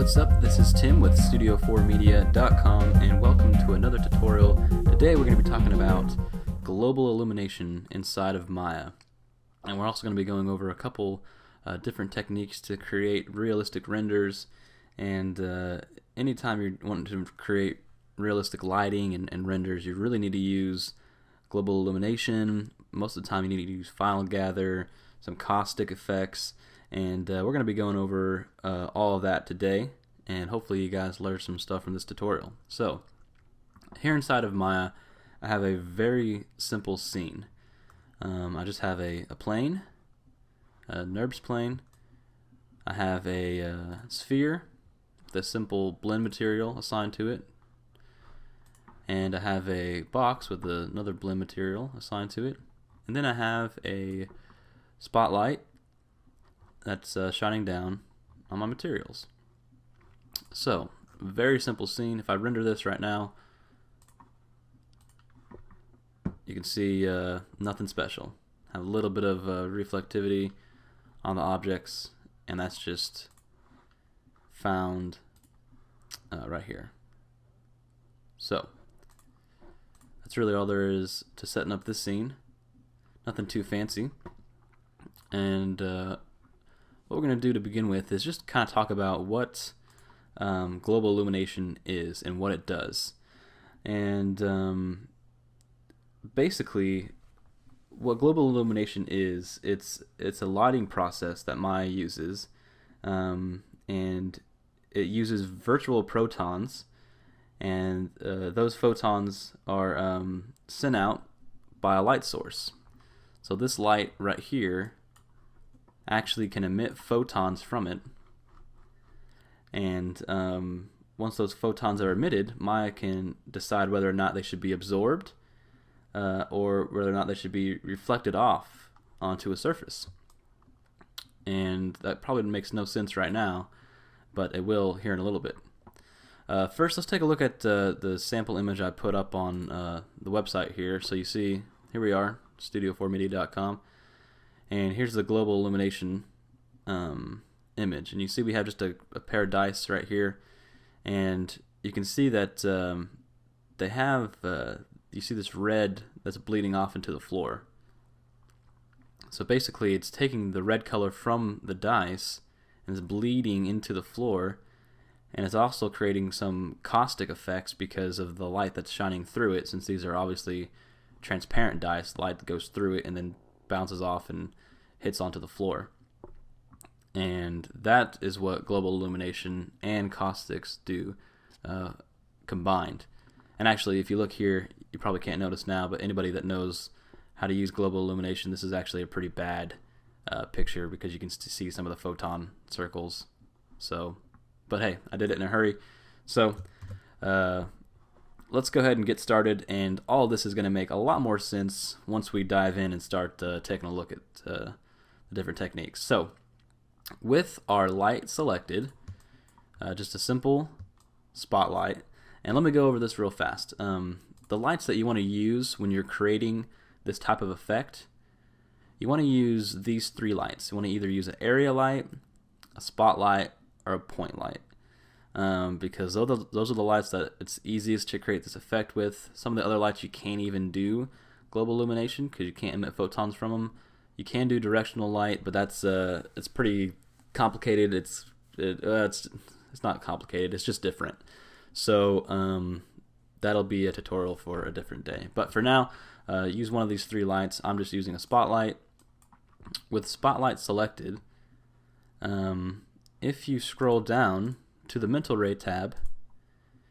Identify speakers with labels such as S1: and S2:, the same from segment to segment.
S1: what's up? This is Tim with Studio4Media.com and welcome to another tutorial. Today we're going to be talking about global illumination inside of Maya. And we're also going to be going over a couple different techniques to create realistic renders. And anytime you're wanting to create realistic lighting and renders, you really need to use global illumination. Most of the time you need to use file gather, some caustic effects, and we're going to be going over all of that today, and hopefully you guys learn some stuff from this tutorial. So here inside of Maya I have a very simple scene. I just have a plane, a NURBS plane. I have a sphere with a simple blend material assigned to it, and I have a box with another blend material assigned to it, and then I have a spotlight that's shining down on my materials. So, very simple scene. If I render this right now, you can see nothing special. Have a little bit of reflectivity on the objects, and that's just found right here. So, that's really all there is to setting up this scene. Nothing too fancy. And what we're going to do to begin with is just kind of talk about what global illumination is and what it does. And basically, what global illumination is, it's a lighting process that Maya uses, and it uses virtual photons, and those photons are sent out by a light source. So this light right here actually can emit photons from it, and once those photons are emitted, Maya can decide whether or not they should be absorbed or whether or not they should be reflected off onto a surface. And that probably makes no sense right now, but it will here in a little bit. First, let's take a look at the sample image I put up on the website here. So you see, here we are, Studio4Media.com. And here's the global illumination image, and you see we have just a pair of dice right here, and you can see that they have you see this red that's bleeding off into the floor. So basically it's taking the red color from the dice and it's bleeding into the floor, and it's also creating some caustic effects because of the light that's shining through it, since these are obviously transparent dice. The light goes through it and then bounces off and hits onto the floor. And that is what global illumination and caustics do combined. And actually, if you look here, you probably can't notice now, but anybody that knows how to use global illumination, this is actually a pretty bad picture because you can see some of the photon circles. So, but hey, I did it in a hurry. So let's go ahead and get started, and all of this is going to make a lot more sense once we dive in and start taking a look at the different techniques. So with our light selected, just a simple spotlight, and let me go over this real fast. The lights that you want to use when you're creating this type of effect, you want to use these three lights. You want to either use an area light, a spotlight, or a point light. Because those are the lights that it's easiest to create this effect with. Some of the other lights you can't even do global illumination because you can't emit photons from them. You can do directional light, but that's it's pretty complicated. It's not complicated. It's just different. So that'll be a tutorial for a different day. But for now, use one of these three lights. I'm just using a spotlight. With spotlight selected, if you scroll down to the mental ray tab,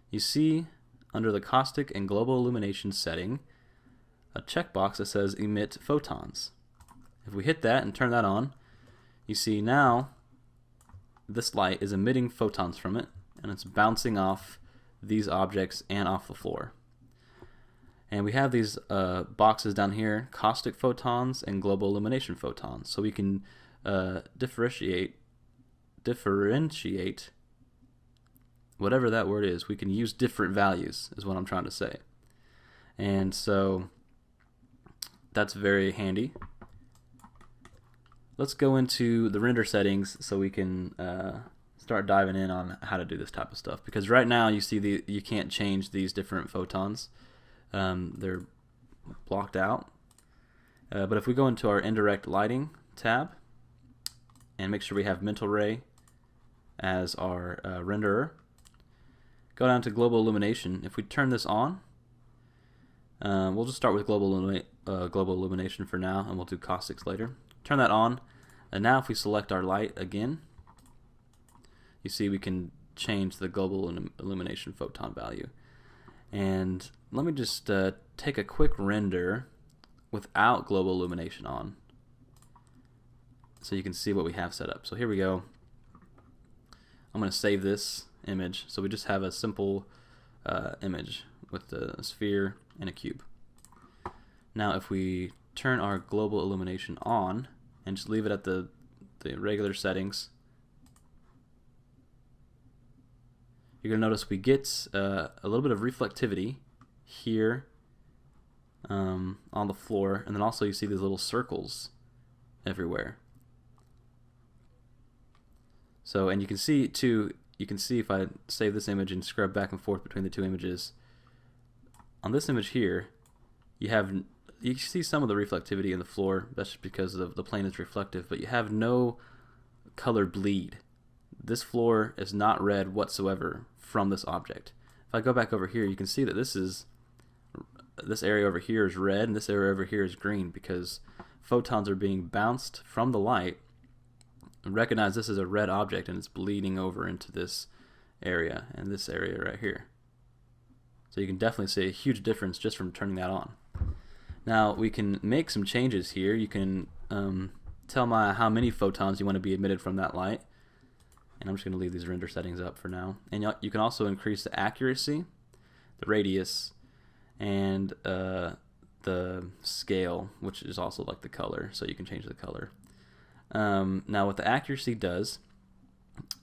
S1: you see under the caustic and global illumination setting a checkbox that says emit photons. If we hit that and turn that on, you see now this light is emitting photons from it, and it's bouncing off these objects and off the floor. And we have these boxes down here, caustic photons and global illumination photons, so we can differentiate whatever that word is. We can use different values is what I'm trying to say. And so that's very handy. Let's go into the render settings so we can start start diving in on how to do this type of stuff, because right now you see you can't change these different photons. They're blocked out. But if we go into our indirect lighting tab and make sure we have mental ray as our renderer, go down to global illumination. If we turn this on, we'll just start with global illumination for now, and we'll do caustics later. Turn that on, and now if we select our light again, you see we can change the global illumination photon value. And let me just take a quick render without global illumination on, so you can see what we have set up. So here we go. I'm going to save this image, so we just have a simple image with the sphere and a cube. Now if we turn our global illumination on and just leave it at the regular settings, you're going to notice we get a little bit of reflectivity here on the floor, and then also you see these little circles everywhere. So, and you can see too, if I save this image and scrub back and forth between the two images, on this image here, you see some of the reflectivity in the floor. That's just because the plane is reflective, but you have no color bleed. This floor is not red whatsoever from this object. If I go back over here, you can see that this area over here is red and this area over here is green, because photons are being bounced from the light and recognize this is a red object, and it's bleeding over into this area and this area right here. So you can definitely see a huge difference just from turning that on. Now we can make some changes here. You can tell Maya how many photons you want to be emitted from that light, and I'm just going to leave these render settings up for now. And you can also increase the accuracy, the radius, and the scale, which is also like the color, so you can change the color. Now what the accuracy does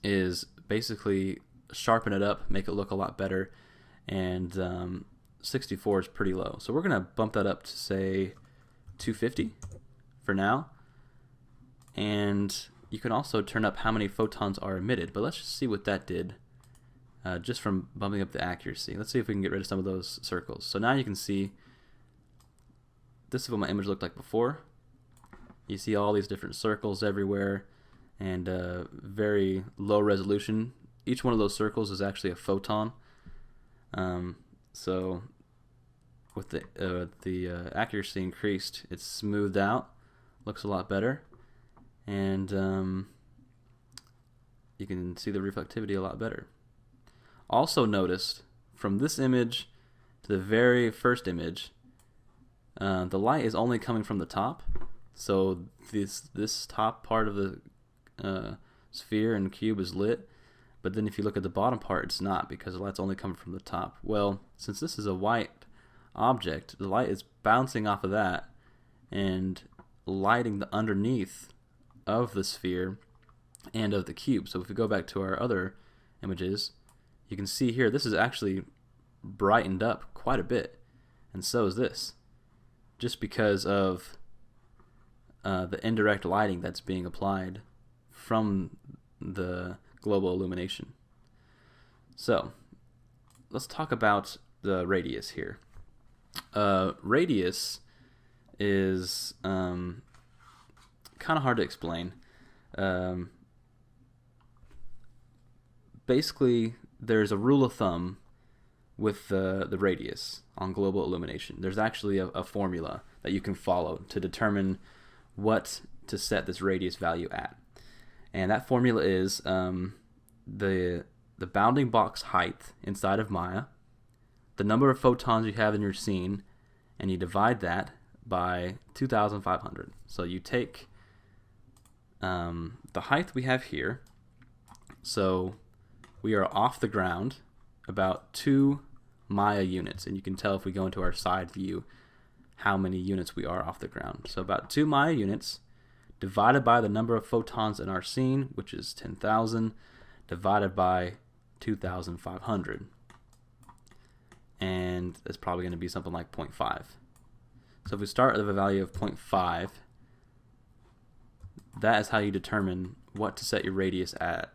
S1: is basically sharpen it up, make it look a lot better, and 64 is pretty low. So we're going to bump that up to say 250 for now. And you can also turn up how many photons are emitted, but let's just see what that did just from bumping up the accuracy. Let's see if we can get rid of some of those circles. So now you can see this is what my image looked like before. You see all these different circles everywhere, and very low resolution. Each one of those circles is actually a photon. So with the accuracy increased, it's smoothed out, looks a lot better, and you can see the reflectivity a lot better. Also noticed from this image to the very first image, the light is only coming from the top. So this top part of the sphere and cube is lit, but then if you look at the bottom part, it's not, because the light's only coming from the top. Well, since this is a white object, the light is bouncing off of that and lighting the underneath of the sphere and of the cube. So if we go back to our other images, you can see here this is actually brightened up quite a bit, and so is this, just because of the indirect lighting that's being applied from the global illumination. So let's talk about the radius here. Radius is kind of hard to explain. Basically, there's a rule of thumb with the radius on global illumination. There's actually a formula that you can follow to determine what to set this radius value at. And that formula is the bounding box height inside of Maya, the number of photons you have in your scene, and you divide that by 2,500. So you take the height we have here, so we are off the ground about 2 Maya units, and you can tell if we go into our side view how many units we are off the ground. So about 2 Maya units divided by the number of photons in our scene, which is 10,000, divided by 2,500. And it's probably going to be something like 0.5. So if we start with a value of 0.5, that is how you determine what to set your radius at.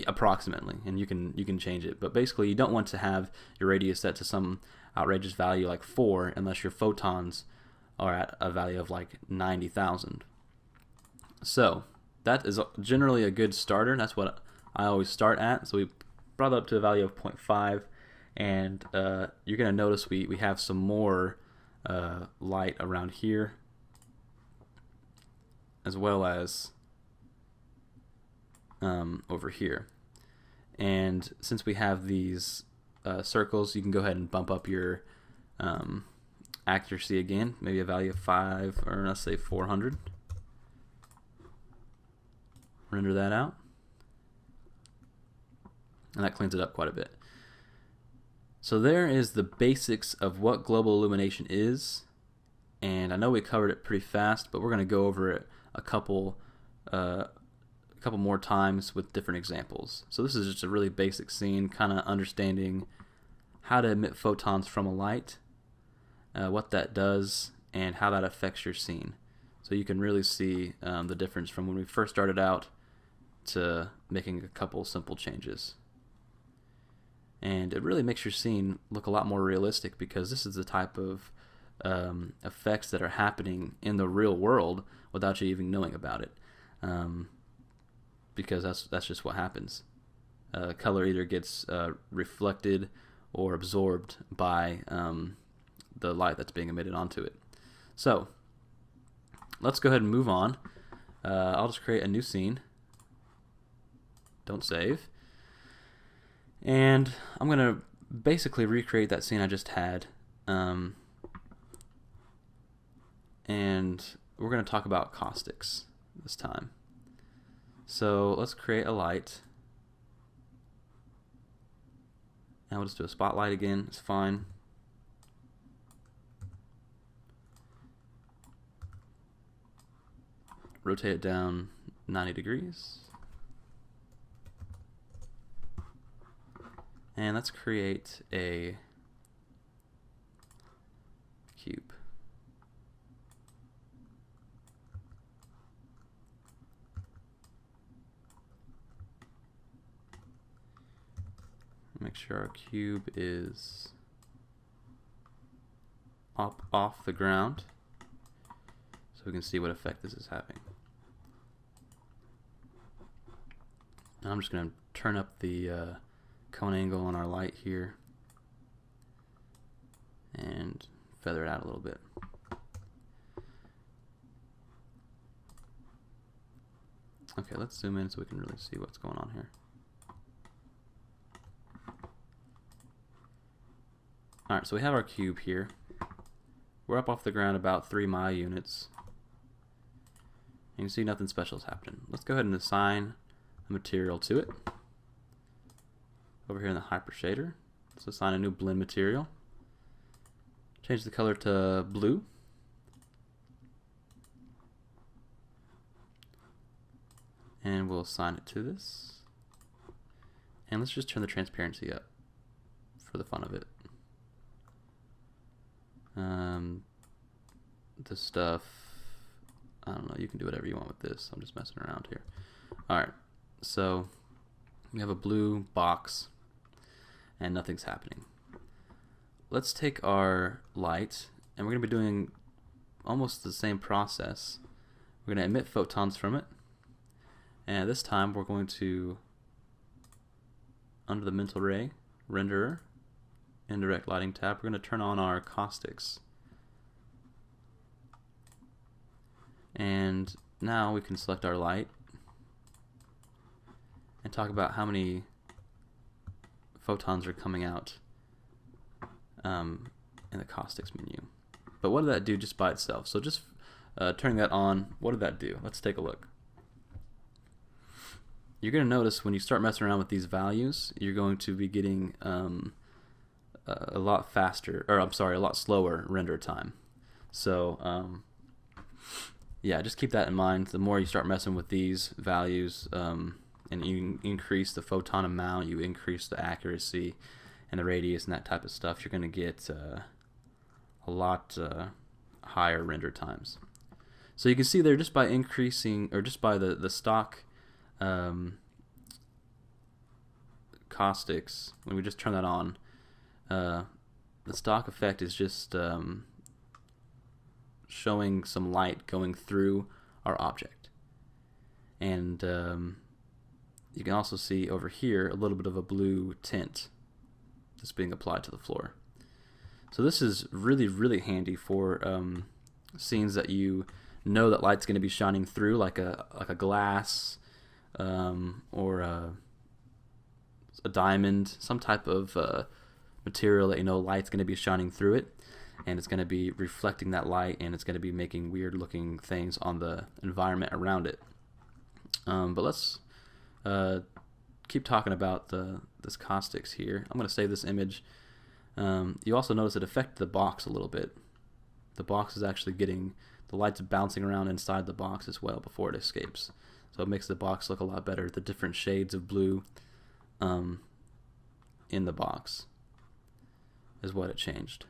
S1: approximately, and you can change it. But basically, you don't want to have your radius set to some outrageous value like 4 unless your photons are at a value of like 90,000. So that is generally a good starter. That's what I always start at. So we brought it up to a value of 0.5, and you're going to notice we have some more light around here, as well as over here. And since we have these circles, you can go ahead and bump up your accuracy again, maybe a value of 5, or let's say 400. Render that out, and that cleans it up quite a bit. So there is the basics of what global illumination is, and I know we covered it pretty fast, but we're going to go over it a couple more times with different examples. So this is just a really basic scene, kind of understanding how to emit photons from a light, what that does, and how that affects your scene. So you can really see the difference from when we first started out to making a couple simple changes. And it really makes your scene look a lot more realistic, because this is the type of effects that are happening in the real world without you even knowing about it. Because that's just what happens. Color either gets reflected or absorbed by the light that's being emitted onto it. So let's go ahead and move on. I'll just create a new scene. Don't save. And I'm going to basically recreate that scene I just had. And we're going to talk about caustics this time. So let's create a light. And we'll just do a spotlight again. It's fine. Rotate it down 90 degrees. And let's create a cube. Make sure our cube is up off the ground so we can see what effect this is having. And I'm just going to turn up the cone angle on our light here and feather it out a little bit. Okay, let's zoom in so we can really see what's going on here. Alright, so we have our cube here. We're up off the ground about 3 Maya units. You can see nothing special is happening. Let's go ahead and assign a material to it. Over here in the hyper shader, let's assign a new blend material. Change the color to blue. And we'll assign it to this. And let's just turn the transparency up for the fun of it. This stuff, I don't know, you can do whatever you want with this. I'm just messing around here. Alright, so we have a blue box and nothing's happening. Let's take our light, and we're going to be doing almost the same process. We're going to emit photons from it, and this time we're going to, under the mental ray renderer, indirect lighting tab, we're going to turn on our caustics. And now we can select our light and talk about how many photons are coming out in the caustics menu. But what did that do just by itself? So just turning that on, what did that do? Let's take a look. You're going to notice when you start messing around with these values, you're going to be getting a lot faster, or I'm sorry, a lot slower render time. So yeah, just keep that in mind. The more you start messing with these values, and you increase the photon amount, you increase the accuracy and the radius and that type of stuff, you're going to get a lot higher render times. So you can see there, just by increasing, or just by the stock caustics, when we just turn that on, the stock effect is just showing some light going through our object. And you can also see over here a little bit of a blue tint that's being applied to the floor. So this is really, really handy for scenes that you know that light's going to be shining through, like a glass or a diamond, some type of material that you know light's going to be shining through it, and it's going to be reflecting that light, and it's going to be making weird looking things on the environment around it. But let's keep talking about this caustics here. I'm going to save this image. You also notice it affected the box a little bit. The box is actually getting, the light's bouncing around inside the box as well before it escapes. So it makes the box look a lot better. The different shades of blue in the box is what it changed.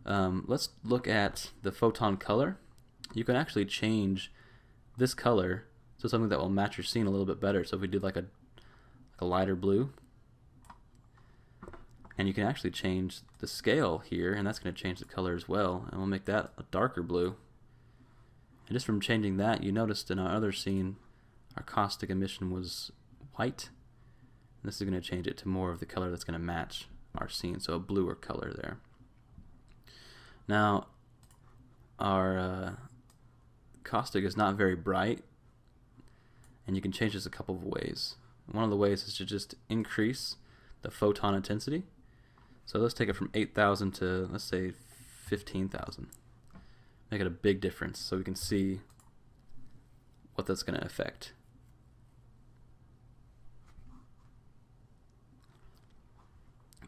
S1: Let's look at the photon color. You can actually change this color to something that will match your scene a little bit better. So if we did like a lighter blue, and you can actually change the scale here, and that's going to change the color as well, and we'll make that a darker blue. And just from changing that, you noticed in our other scene our caustic emission was white. And this is going to change it to more of the color that's going to match our scene, so a bluer color there. Now our caustic is not very bright, and you can change this a couple of ways. One of the ways is to just increase the photon intensity. So let's take it from 8,000 to, let's say, 15,000. Make it a big difference so we can see what that's going to affect.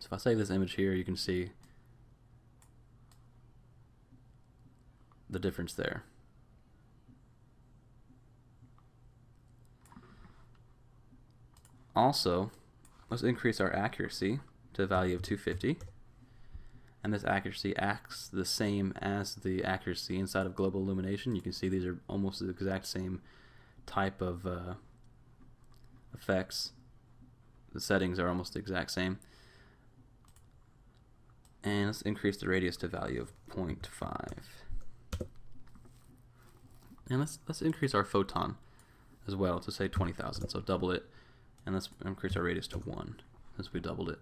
S1: So if I save this image here, you can see the difference there. Also, let's increase our accuracy to a value of 250, and this accuracy acts the same as the accuracy inside of Global Illumination. You can see these are almost the exact same type of effects. The settings are almost the exact same. And let's increase the radius to a value of 0.5. And let's increase our photon as well to say 20,000, so double it, and let's increase our radius to 1 since we doubled it.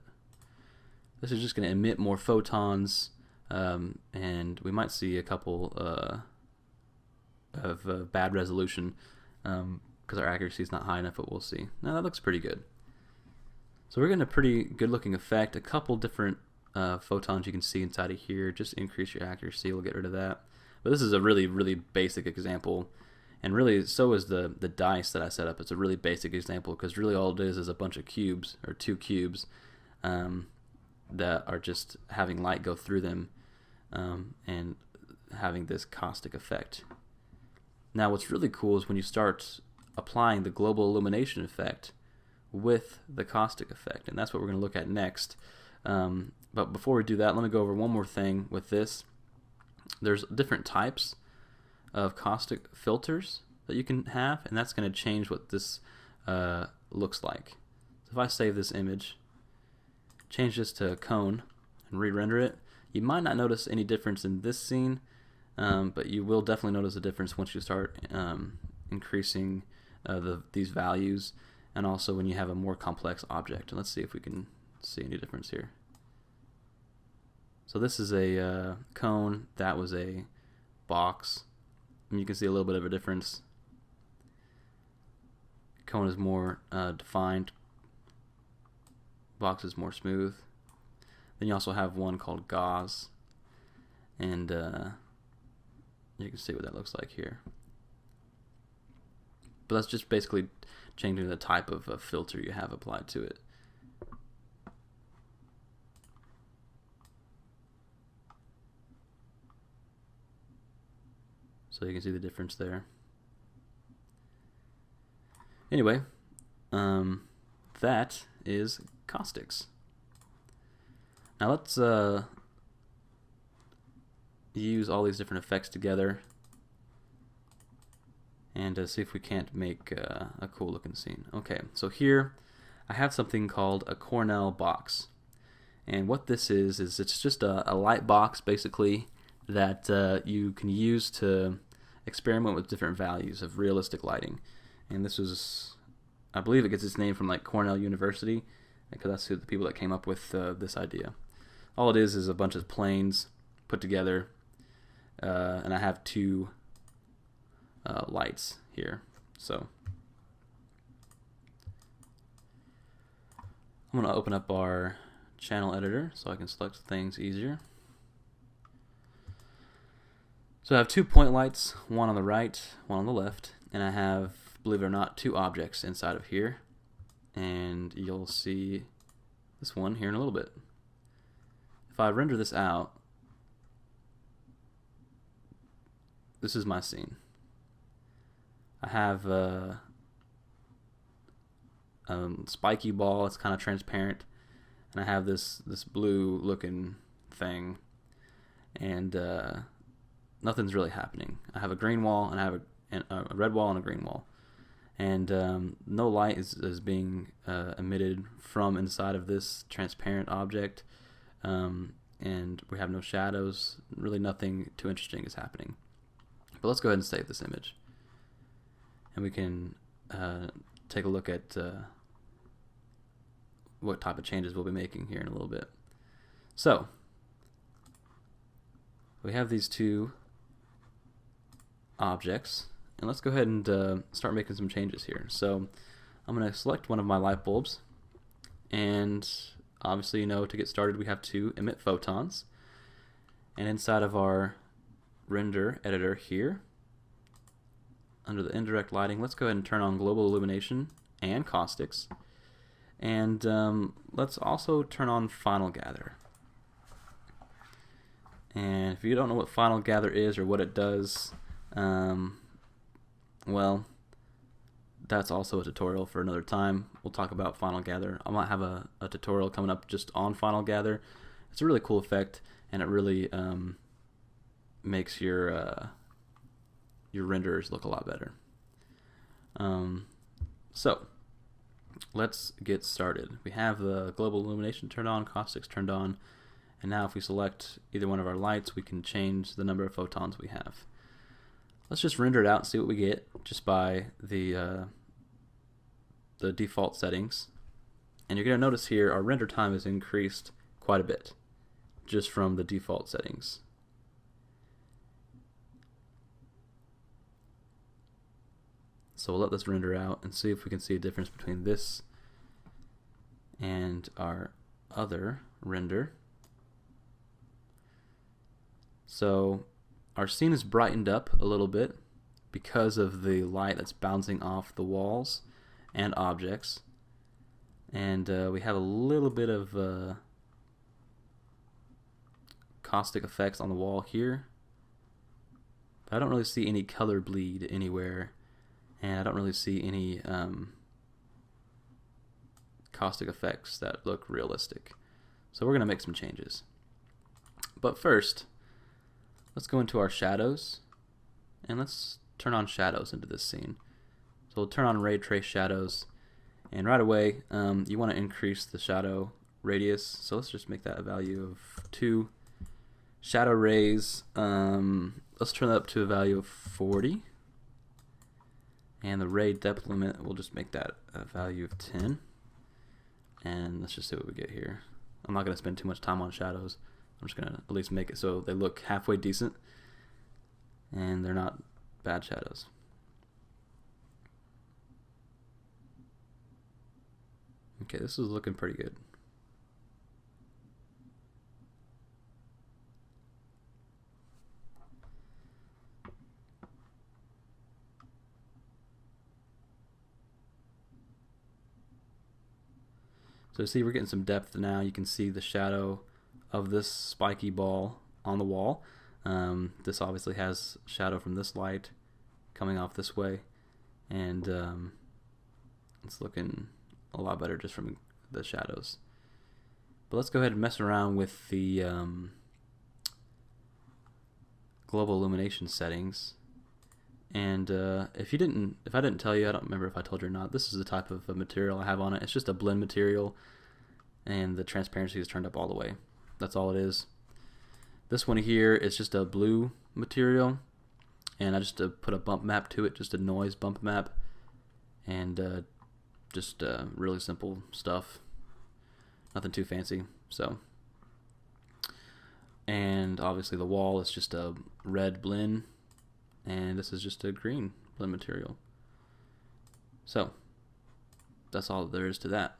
S1: This is just going to emit more photons, and we might see a couple of bad resolution because our accuracy is not high enough, but we'll see. Now that looks pretty good. So we're getting a pretty good looking effect. A couple different photons you can see inside of here. Just increase your accuracy, we'll get rid of that. But this is a really, really basic example, and really so is the dice that I set up. It's a really basic example because really all it is a bunch of cubes, or 2 cubes, that are just having light go through them and having this caustic effect. Now what's really cool is when you start applying the global illumination effect with the caustic effect, and that's what we're going to look at next. But before we do that, let me go over one more thing with this. There's different types of caustic filters that you can have, and that's going to change what this looks like. So if I save this image, change this to a cone, and re-render it, you might not notice any difference in this scene, but you will definitely notice a difference once you start increasing these values, and also when you have a more complex object. And let's see if we can see any difference here. So this is a cone, that was a box, and you can see a little bit of a difference. Cone is more defined, box is more smooth. Then you also have one called gauze, and you can see what that looks like here. But that's just basically changing the type of filter you have applied to it. So you can see the difference there. Anyway, that is caustics. Now let's use all these different effects together and see if we can't make a cool looking scene. Okay, so here I have something called a Cornell box. And what this is it's just a light box basically that you can use to experiment with different values of realistic lighting. And this was, I believe it gets its name from like Cornell University, because that's who the people that came up with this idea. All it is a bunch of planes put together, and I have two lights here. So I'm going to open up our channel editor so I can select things easier. So I have 2 point lights, one on the right, one on the left, and I have, believe it or not, 2 objects inside of here. And you'll see this one here in a little bit. If I render this out, this is my scene. I have a spiky ball, it's kind of transparent, and I have this blue looking thing, and nothing's really happening. I have a green wall, and I have a red wall and a green wall, and no light is being emitted from inside of this transparent object, and we have no shadows. Really nothing too interesting is happening. But let's go ahead and save this image, and we can take a look at what type of changes we'll be making here in a little bit. So we have these 2 objects, and let's go ahead and start making some changes here. So I'm going to select one of my light bulbs, and obviously, to get started we have to emit photons, and inside of our render editor here, under the indirect lighting, let's go ahead and turn on global illumination and caustics, and let's also turn on final gather. And if you don't know what final gather is or what it does, well, that's also a tutorial for another time. We'll talk about final gather. I might have a tutorial coming up just on final gather. It's a really cool effect, and it really makes your renders look a lot better. So let's get started. We have the global illumination turned on, caustics turned on, and now if we select either one of our lights, we can change the number of photons we have. Let's just render it out and see what we get just by the default settings. And you're going to notice here our render time is increased quite a bit just from the default settings. So we'll let this render out and see if we can see a difference between this and our other render. So our scene is brightened up a little bit because of the light that's bouncing off the walls and objects, and we have a little bit of caustic effects on the wall here, but I don't really see any color bleed anywhere, and I don't really see any caustic effects that look realistic. So we're going to make some changes. But first, let's go into our shadows, and let's turn on shadows into this scene. So we'll turn on ray trace shadows, and right away you want to increase the shadow radius. So let's just make that a value of 2. Shadow rays, let's turn that up to a value of 40. And the ray depth limit, we'll just make that a value of 10. And let's just see what we get here. I'm not going to spend too much time on shadows. I'm just going to at least make it so they look halfway decent and they're not bad shadows. Okay, this is looking pretty good. So see, we're getting some depth now. You can see the shadow of this spiky ball on the wall. This obviously has shadow from this light coming off this way, and it's looking a lot better just from the shadows. But let's go ahead and mess around with the global illumination settings, And if I didn't tell you, I don't remember if I told you or not, this is the type of material I have on it. It's just a blend material, and the transparency is turned up all the way. That's all it is. This one here is just a blue material, and I just put a bump map to it, just a noise bump map, and just really simple stuff. Nothing too fancy. So, and obviously the wall is just a red blend, and this is just a green blend material. So that's all there is to that.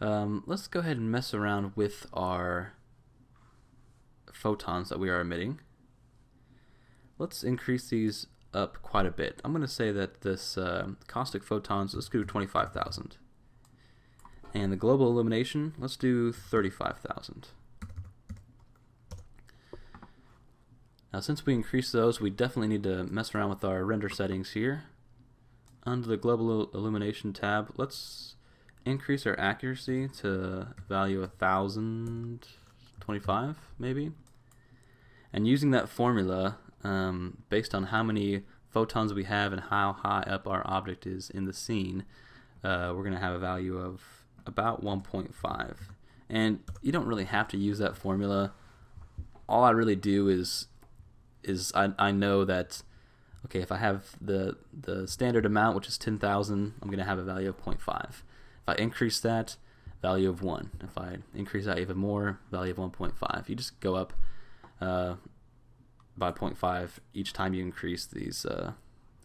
S1: Let's go ahead and mess around with our photons that we are emitting. Let's increase these up quite a bit. I'm going to say that this caustic photons, let's do 25,000. And the global illumination, let's do 35,000. Now since we increased those, we definitely need to mess around with our render settings here. Under the global illumination tab, let's increase our accuracy to a value 1025 maybe. And using that formula, based on how many photons we have and how high up our object is in the scene, we're going to have a value of about 1.5. And you don't really have to use that formula. All I really do is I know that, okay, if I have the standard amount, which is 10,000, I'm going to have a value of 0.5. If I increase that, value of 1. If I increase that even more, value of 1.5. You just go up by 0.5 each time you increase these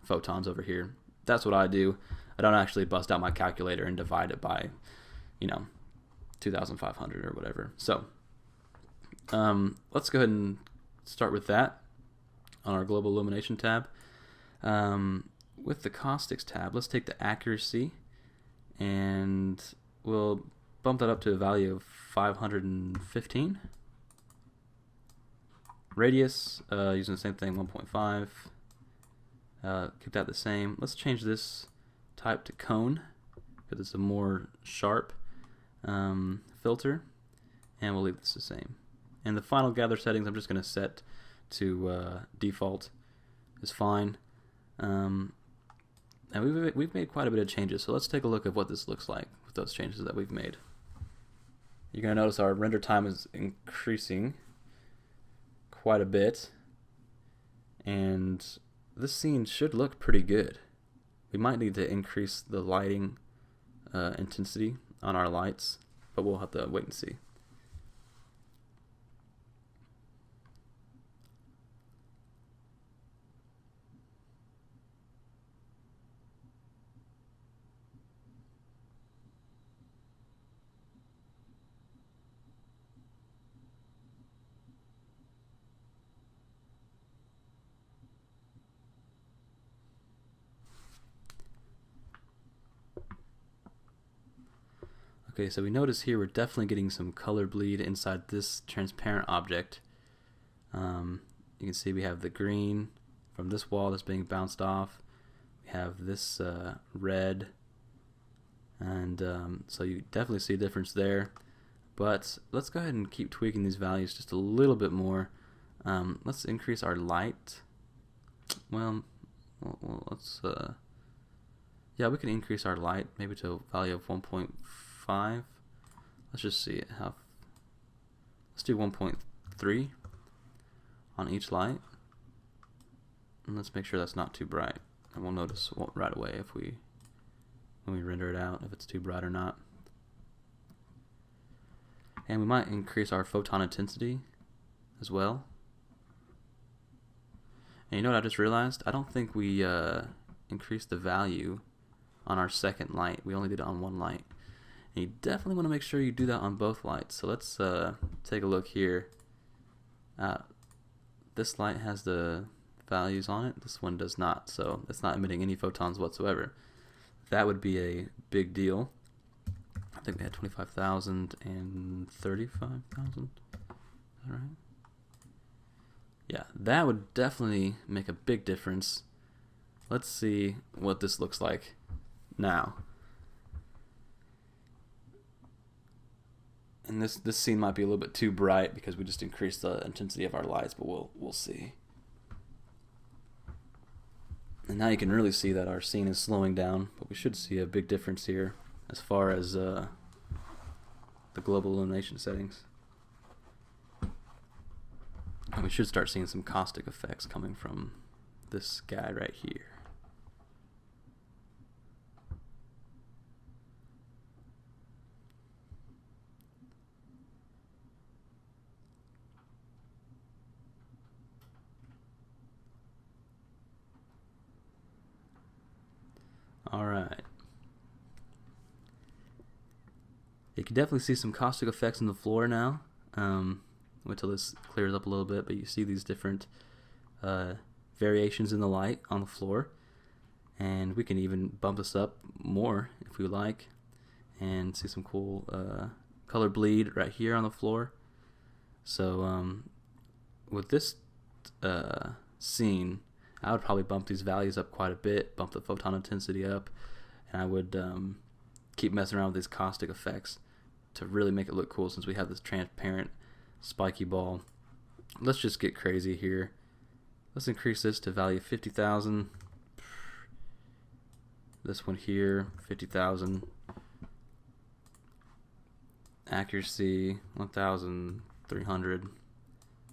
S1: photons over here. That's what I do. I don't actually bust out my calculator and divide it by, 2,500 or whatever. So let's go ahead and start with that on our global illumination tab. With the caustics tab, let's take the accuracy and we'll bump that up to a value of 515. Radius, using the same thing, 1.5. Keep that the same. Let's change this type to cone because it's a more sharp filter, and we'll leave this the same. And the final gather settings I'm just going to set to default is fine. And we've made quite a bit of changes, so let's take a look at what this looks like with those changes that we've made. You're going to notice our render time is increasing quite a bit, and this scene should look pretty good. We might need to increase the lighting intensity on our lights, but we'll have to wait and see. Okay, so we notice here we're definitely getting some color bleed inside this transparent object. You can see we have the green from this wall that's being bounced off. We have this red, and so you definitely see a difference there. But let's go ahead and keep tweaking these values just a little bit more. Let's increase our light. Well let's yeah, we can increase our light maybe to a value of 1.5. Let's just see how. Let's do 1.3 on each light, and let's make sure that's not too bright. And we'll notice right away if when we render it out if it's too bright or not. And we might increase our photon intensity as well. And you know what I just realized? I don't think we increased the value on our second light. We only did it on one light. And you definitely want to make sure you do that on both lights. So let's take a look here. This light has the values on it. This one does not, so it's not emitting any photons whatsoever. That would be a big deal. I think we had 25,000 and 35,000. Is that right? Yeah, that would definitely make a big difference. Let's see what this looks like now. And this scene might be a little bit too bright because we just increased the intensity of our lights, but we'll see. And now you can really see that our scene is slowing down, but we should see a big difference here as far as the global illumination settings. And we should start seeing some caustic effects coming from this guy right here. Alright. You can definitely see some caustic effects in the floor now. Wait till this clears up a little bit, but you see these different variations in the light on the floor. And we can even bump this up more if we like and see some cool color bleed right here on the floor. So with this scene, I would probably bump these values up quite a bit, bump the photon intensity up, and I would keep messing around with these caustic effects to really make it look cool, since we have this transparent spiky ball. Let's just get crazy here. Let's increase this to value 50,000. This one here, 50,000. Accuracy 1,300.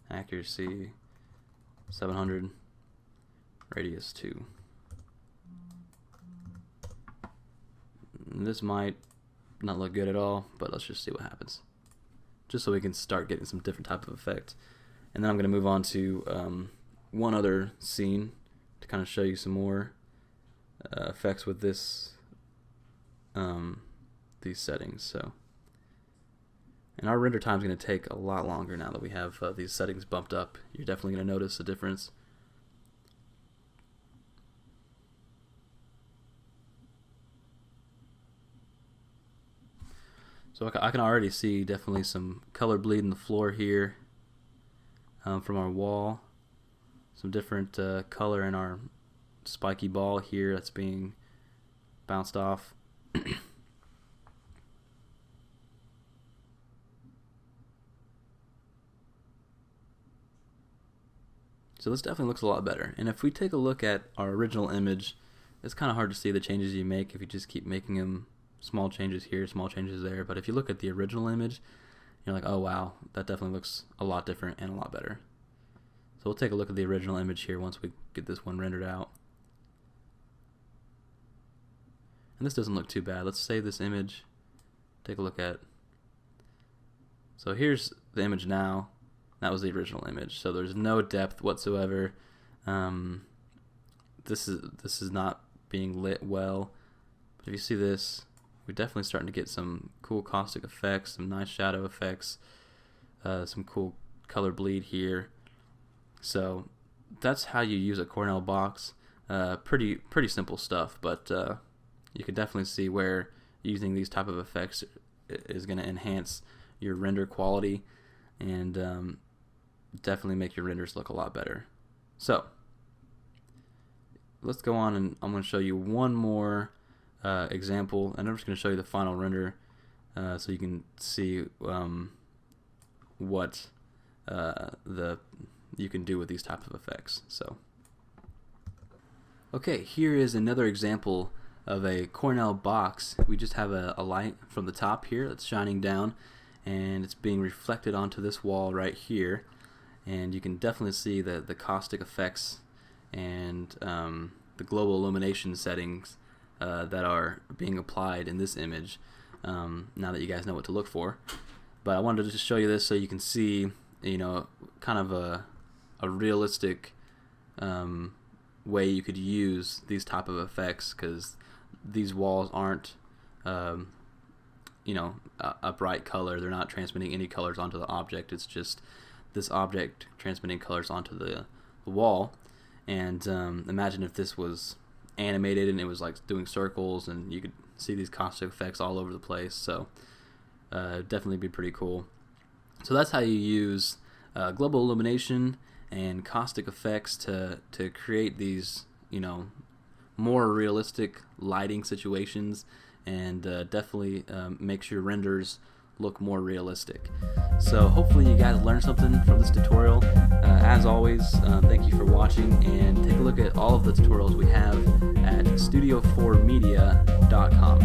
S1: Accuracy 700. Radius 2. This might not look good at all, but let's just see what happens, just so we can start getting some different type of effect. And then I'm going to move on to one other scene to kind of show you some more effects with this these settings. So, and our render time is going to take a lot longer now that we have these settings bumped up. You're definitely going to notice a difference. So I can already see definitely some color bleed in the floor here from our wall. Some different color in our spiky ball here that's being bounced off. So this definitely looks a lot better. And if we take a look at our original image, it's kind of hard to see the changes you make if you just keep making them small changes here, small changes there. But if you look at the original image, you're like, oh wow, that definitely looks a lot different and a lot better. So we'll take a look at the original image here once we get this one rendered out. And this doesn't look too bad. Let's save this image, take a look at. So here's the image now. That was the original image. So there's no depth whatsoever. This is not being lit well. But if you see this, we're definitely starting to get some cool caustic effects, some nice shadow effects, some cool color bleed here. So that's how you use a Cornell box. Pretty simple stuff, but you can definitely see where using these type of effects is going to enhance your render quality and definitely make your renders look a lot better. So let's go on, and I'm going to show you one more example, and I'm just going to show you the final render so you can see what you can do with these types of effects. So, okay, here is another example of a Cornell box. We just have a light from the top here that's shining down, and it's being reflected onto this wall right here, and you can definitely see the caustic effects and the global illumination settings that are being applied in this image, now that you guys know what to look for. But I wanted to just show you this so you can see, you know, kind of a realistic way you could use these type of effects, because these walls aren't you know, a bright color. They're not transmitting any colors onto the object. It's just this object transmitting colors onto the wall. And imagine if this was animated and it was like doing circles, and you could see these caustic effects all over the place. So definitely be pretty cool. So that's how you use global illumination and caustic effects to create these, you know, more realistic lighting situations, and definitely makes your renders look more realistic. So hopefully you guys learned something from this tutorial. As always, thank you for watching, and take a look at all of the tutorials we have at studio4media.com.